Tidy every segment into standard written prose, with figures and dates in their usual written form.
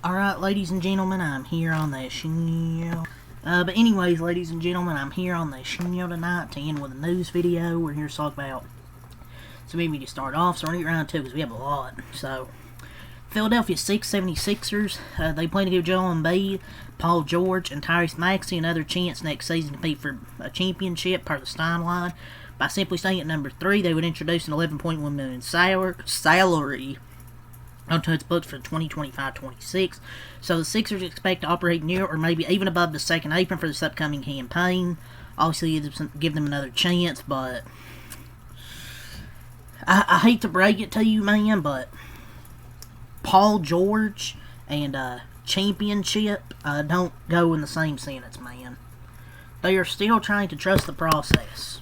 Alright, ladies and gentlemen, I'm here on the show. But anyways, ladies and gentlemen, I'm here on the show tonight to end with a news video. We're here to talk about some maybe to start off, so we're going to get around to because we have a lot. So, Philadelphia 76ers, they plan to give Joel Embiid, Paul George, and Tyrese Maxey another chance next season to compete for a championship per the Stein line. By simply staying at number 3, they would introduce an $11.1 million salary onto its books for 2025-26. So the Sixers expect to operate near or maybe even above the second apron for this upcoming campaign. Obviously, give them another chance, but I hate to break it to you, man, but Paul George and championship don't go in the same sentence, man. They are still trying to trust the process.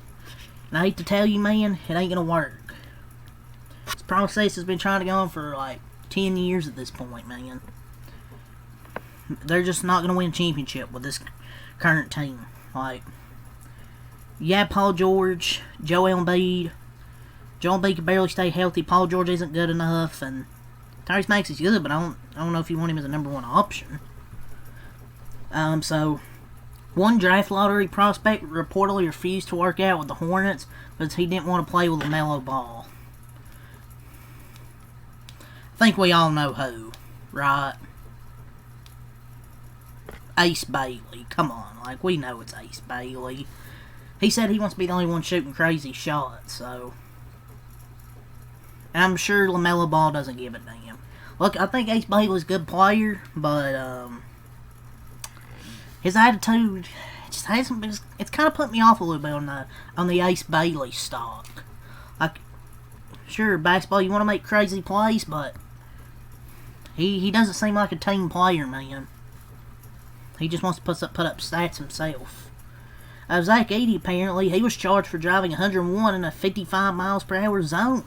And I hate to tell you, man, it ain't gonna work. This process has been trying to go on for like 10 years at this point, man. They're just not going to win a championship with this current team. Like, yeah, Paul George, Joel Embiid. Joel Embiid can barely stay healthy. Paul George isn't good enough, and Tyrese Maxey's good, but I don't know if you want him as a number one option. So one draft lottery prospect reportedly refused to work out with the Hornets because he didn't want to play with LaMelo Ball. I think we all know who, right? Ace Bailey. Come on, like, we know it's Ace Bailey. He said he wants to be the only one shooting crazy shots, so. And I'm sure LaMelo Ball doesn't give a damn. Look, I think Ace Bailey's a good player, but, his attitude just hasn't been. It's kind of put me off a little bit on the Ace Bailey stock. Like, sure, basketball, you want to make crazy plays, but he doesn't seem like a team player, man. He just wants to put up stats himself. Zach Edey, apparently, he was charged for driving 101 in a 55 miles per hour zone.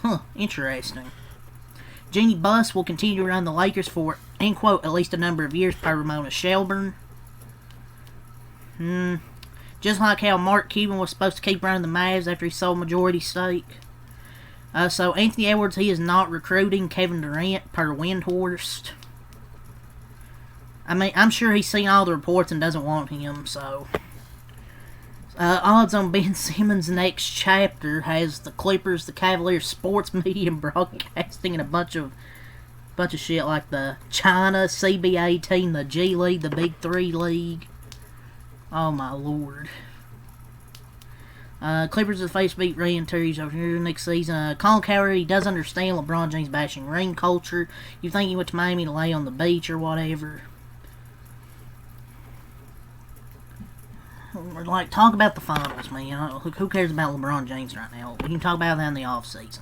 Huh, interesting. Jeannie Buss will continue to run the Lakers for, end quote, at least a number of years per Ramona Shelburne. Just like how Mark Cuban was supposed to keep running the Mavs after he sold majority stake. So Anthony Edwards, he is not recruiting Kevin Durant per Windhorst. I mean, I'm sure he's seen all the reports and doesn't want him, so. Odds on Ben Simmons' next chapter has the Clippers, the Cavaliers, sports media, and broadcasting, and a bunch of shit like the China CBA team, the G League, the Big Three League. Oh my lord. Clippers are face beat re-entries over here next season. Colin Cowherd, he does understand LeBron James bashing ring culture. You think he went to Miami to lay on the beach or whatever. Like, talk about the finals, man. Who cares about LeBron James right now? We can talk about that in the offseason.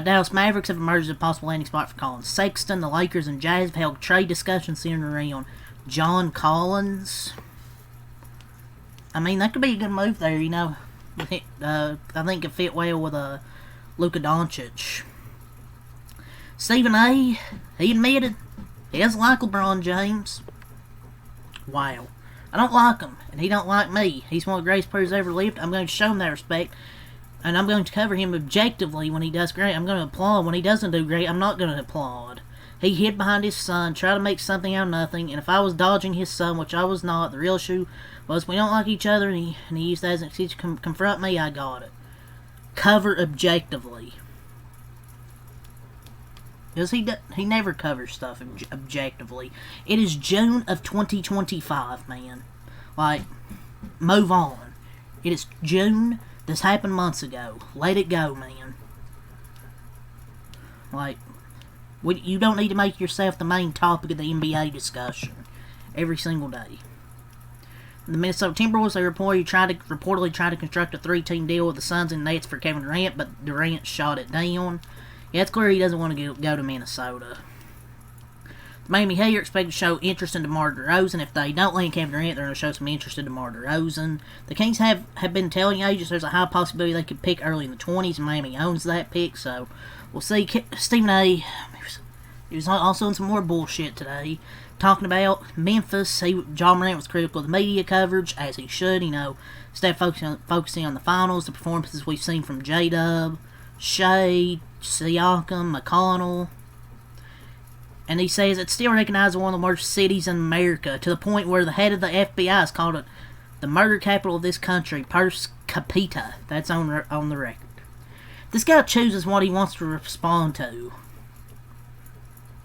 Dallas Mavericks have emerged as a possible landing spot for Colin Sexton. The Lakers and Jazz have held trade discussions centered around John Collins. I mean, that could be a good move there, you know. I think it fit well with Luka Doncic. Stephen A., he admitted he doesn't like LeBron James. Wow. I don't like him, and he don't like me. He's one of the greatest players ever lived. I'm going to show him that respect, and I'm going to cover him objectively when he does great. I'm going to applaud when he doesn't do great. I'm not going to applaud. He hid behind his son, tried to make something out of nothing, and if I was dodging his son, which I was not, the real issue was we don't like each other, and he used that as an excuse to confront me. I got it. Cover objectively. Because he never covers stuff objectively. It is June of 2025, man. Like, move on. It is June. This happened months ago. Let it go, man. Like, you don't need to make yourself the main topic of the NBA discussion every single day. The Minnesota Timberwolves, they reportedly tried to construct a 3-team deal with the Suns and Nets for Kevin Durant, but Durant shot it down. Yeah, it's clear he doesn't want to go to Minnesota. The Miami Heat are expected to show interest in DeMar DeRozan. If they don't land Kevin Durant, they're going to show some interest in DeMar DeRozan. The Kings have been telling agents there's a high possibility they could pick early in the 20s, and Miami owns that pick, so we'll see. Stephen A., he was also in some more bullshit today, talking about Memphis. John Morant was critical of the media coverage, as he should, instead of focusing on the finals, the performances we've seen from J-Dub, Shea, Siakam, McConnell. And he says it's still recognized as one of the worst cities in America, to the point where the head of the FBI has called it the murder capital of this country, per capita. That's on the record. This guy chooses what he wants to respond to.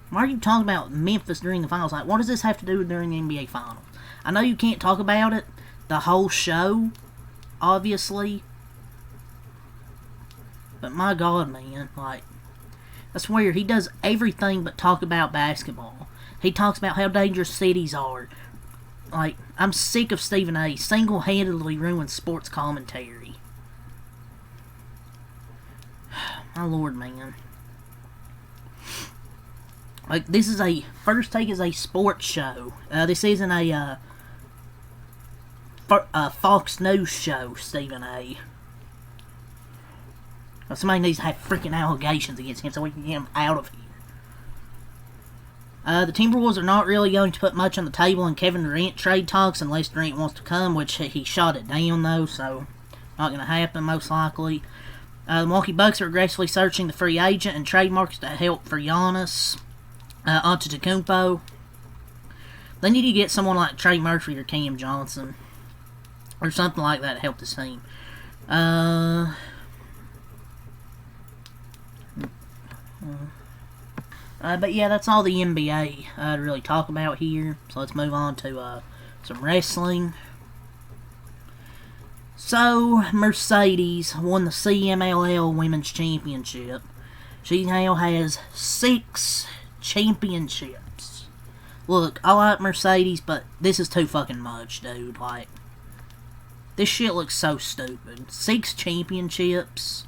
Why are you talking about Memphis during the finals? Like, what does this have to do during the NBA finals? I know you can't talk about it the whole show, obviously. But my God, man, like, I swear, he does everything but talk about basketball. He talks about how dangerous cities are. Like, I'm sick of Stephen A. single-handedly ruined sports commentary. My Lord, man. Like, this is a... First Take is a sports show. This isn't a Fox News show, Stephen A. Somebody needs to have freaking allegations against him so we can get him out of here. The Timberwolves are not really going to put much on the table in Kevin Durant trade talks unless Durant wants to come, which he shot it down, though, so not going to happen, most likely. The Milwaukee Bucks are aggressively searching the free agent and trade markets to help for Giannis Antetokounmpo. They need to get someone like Trey Murphy or Cam Johnson or something like that to help this team. But yeah, that's all the NBA to really talk about here. So let's move on to some wrestling. So, Mercedes won the CMLL Women's Championship. She now has 6 championships. Look, I like Mercedes, but this is too fucking much, dude. Like, this shit looks so stupid. 6 championships.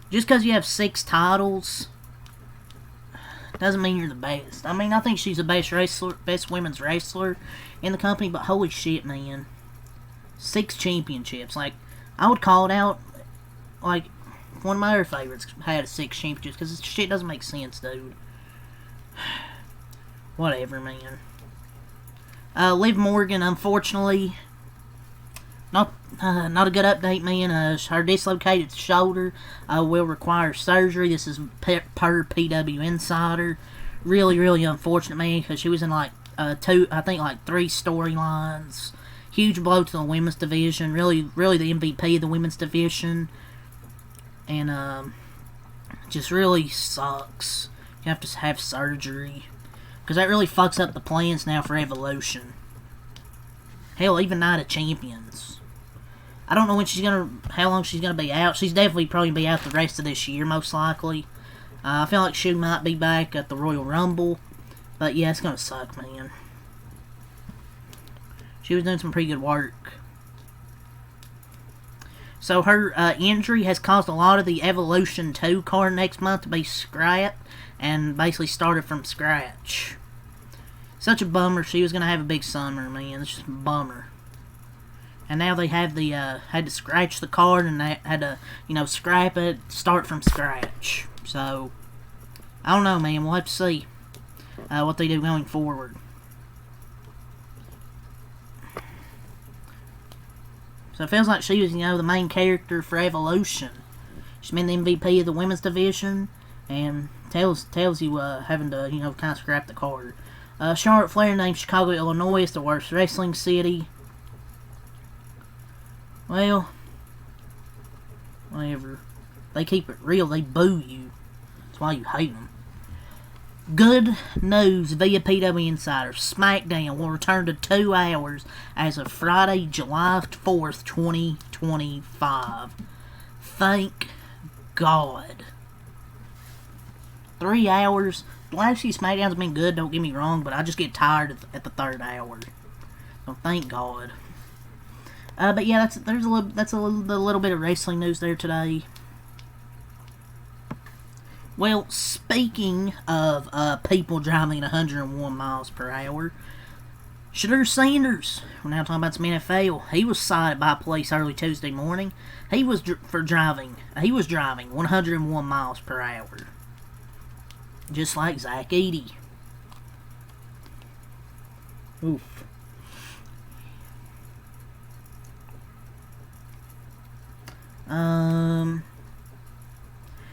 Just because you have 6 titles doesn't mean you're the best. I mean, I think she's the best women's wrestler in the company, but holy shit, man. 6 championships. Like, I would call it out. Like, one of my other favorites had 6 championships, because this shit doesn't make sense, dude. Whatever, man. Liv Morgan, unfortunately, not a good update, man. Her dislocated shoulder will require surgery. This is per PW Insider. Really, really unfortunate, man, because she was in like 3 storylines. Huge blow to the women's division. Really, really the MVP of the women's division. And just really sucks. You have to have surgery, because that really fucks up the plans now for Evolution. Hell, even Night of Champions. I don't know how long she's gonna be out. She's definitely probably be out the rest of this year, most likely. I feel like she might be back at the Royal Rumble, but yeah, it's gonna suck, man. She was doing some pretty good work. So her injury has caused a lot of the Evolution 2 card next month to be scrapped, and basically started from scratch. Such a bummer. She was gonna have a big summer, man. It's just a bummer. And now they have had to scratch the card, and they had to, scrap it, start from scratch. So, I don't know, man. We'll have to see what they do going forward. So it feels like she was, the main character for Evolution. She's been the MVP of the women's division, and tells you having to, kind of scrap the card. Charlotte Flair named Chicago, Illinois as the worst wrestling city. Well, whatever. They keep it real. They boo you. That's why you hate them. Good news via PW Insider. SmackDown will return to 2 hours as of Friday, July 4th, 2025. Thank God. 3 hours. The last few SmackDowns have been good, don't get me wrong, but I just get tired at the 3rd hour. So thank God. But yeah, that's a little bit of wrestling news there today. Well, speaking of people driving 101 miles per hour, Shedeur Sanders, we're now talking about some NFL. He was cited by police early Tuesday morning. He was driving 101 miles per hour. Just like Zach Edey. Oof.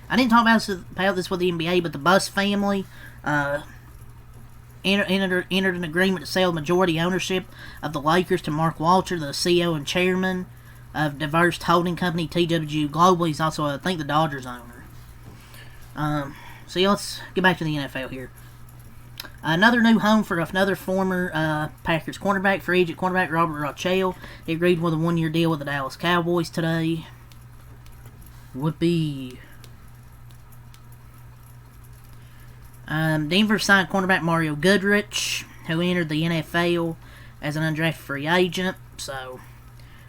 I didn't talk about this with the NBA, but the Buss family entered an agreement to sell majority ownership of the Lakers to Mark Walter, the CEO and chairman of diverse holding company TWG Global. He's also, I think, the Dodgers owner. So yeah, let's get back to the NFL here. Another new home for another former Packers cornerback, free agent cornerback Robert Rochelle. He agreed with a one-year deal with the Dallas Cowboys today. Whoopee. Denver signed cornerback Mario Goodrich, who entered the NFL as an undrafted free agent. So,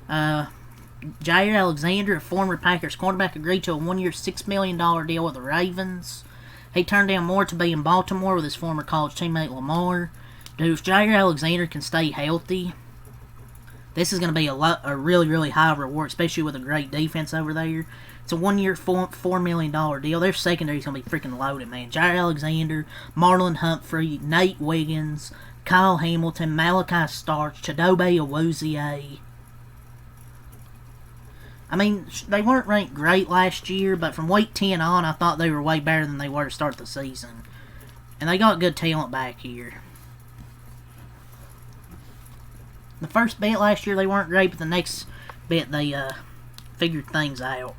Jair Alexander, a former Packers cornerback, agreed to a one-year, $6 million deal with the Ravens. He turned down more to be in Baltimore with his former college teammate Lamar. Dude, if Jair Alexander can stay healthy, this is going to be a really, really high reward, especially with a great defense over there. It's a one-year, $4 million deal. Their secondary is going to be freaking loaded, man. Jair Alexander, Marlon Humphrey, Nate Wiggins, Kyle Hamilton, Malachi Starks, Chidobe Awuzie. I mean, they weren't ranked great last year, but from week 10 on, I thought they were way better than they were to start the season. And they got good talent back here. The first bit last year, they weren't great, but the next bit, they figured things out.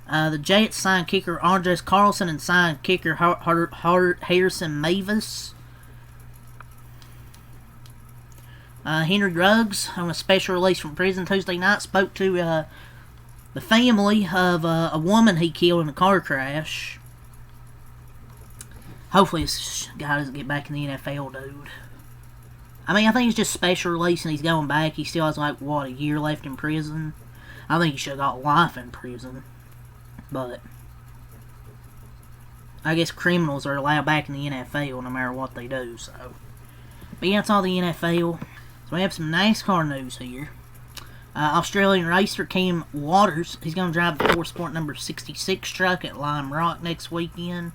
The Jets signed kicker Andres Carlson and signed kicker Harrison Mavis. Henry Ruggs, on a special release from prison Tuesday night, spoke to the family of a woman he killed in a car crash. Hopefully this guy doesn't get back in the NFL, dude. I mean, I think it's just special release and he's going back. He still has, like, what, a year left in prison? I think he should have got life in prison. But I guess criminals are allowed back in the NFL no matter what they do, so. But yeah, that's all the NFL. So we have some NASCAR news here. Australian racer Cam Waters, he's going to drive the Force Sport number 66 truck at Lime Rock next weekend.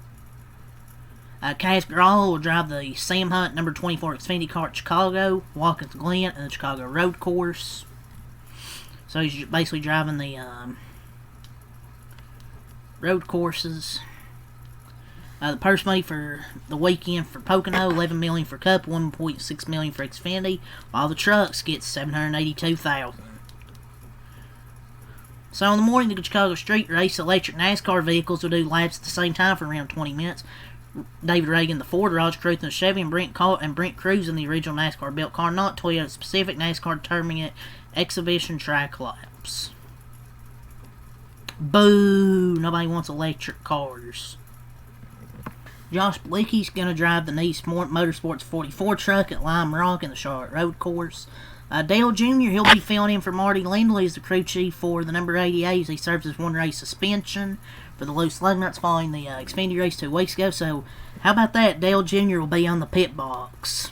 Cass Gralla will drive the Sam Hunt number 24 Xfinity car at Chicago, Watkins Glen, and the Chicago Road Course. So he's basically driving the road courses. The purse money for the weekend for Pocono, $11 million for Cup, $1.6 million for Xfinity, while the trucks get $782,000. So in the morning, the Chicago Street Race electric NASCAR vehicles will do laps at the same time for around 20 minutes. David Reagan, the Ford, Roger Cruth, and the Chevy, and Brent Cruz in the original NASCAR built car, not Toyota specific NASCAR determining it exhibition track laps. Boo! Nobody wants electric cars. Josh Blicky's going to drive the Nice Motorsports 44 truck at Lime Rock in the Charlotte Road Course. Dale Jr., he'll be filling in for Marty Lindley as the crew chief for the number 88 as he serves as one race suspension for the loose lug nuts following the Xfinity race 2 weeks ago. So, how about that? Dale Jr. will be on the pit box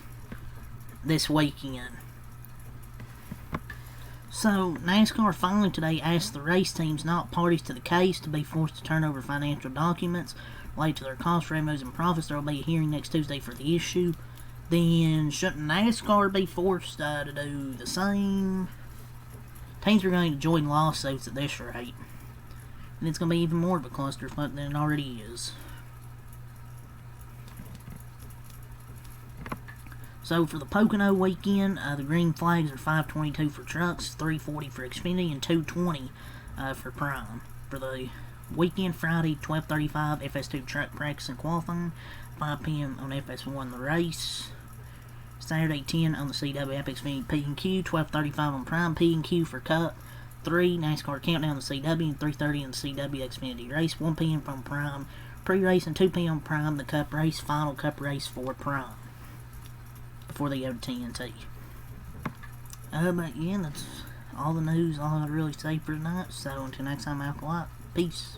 this weekend. So, NASCAR finally today asked the race teams not parties to the case to be forced to turn over financial documents related to their costs, revenues, and profits. There will be a hearing next Tuesday for the issue. Then, shouldn't NASCAR be forced to do the same? Teams are going to join lawsuits at this rate. And it's going to be even more of a clusterfuck than it already is. So, for the Pocono weekend, the green flags are $5.22 for trucks, $3.40 for Xfinity, and $2.20 for Prime. For the weekend, Friday, 12:35, FS2 truck practice and qualifying, 5 p.m. on FS1 the race. Saturday, 10 on the CW Apex Xfinity P&Q, 12:35 on Prime P&Q for Cup, 3 NASCAR Countdown on the CW, and 3:30 on the CW Xfinity race, 1 p.m. from Prime pre-race, and 2 p.m. Prime the Cup race, final Cup race for Prime before they go to TNT. But yeah, that's all the news, all I really say for tonight. So until next time, Alkalite, peace.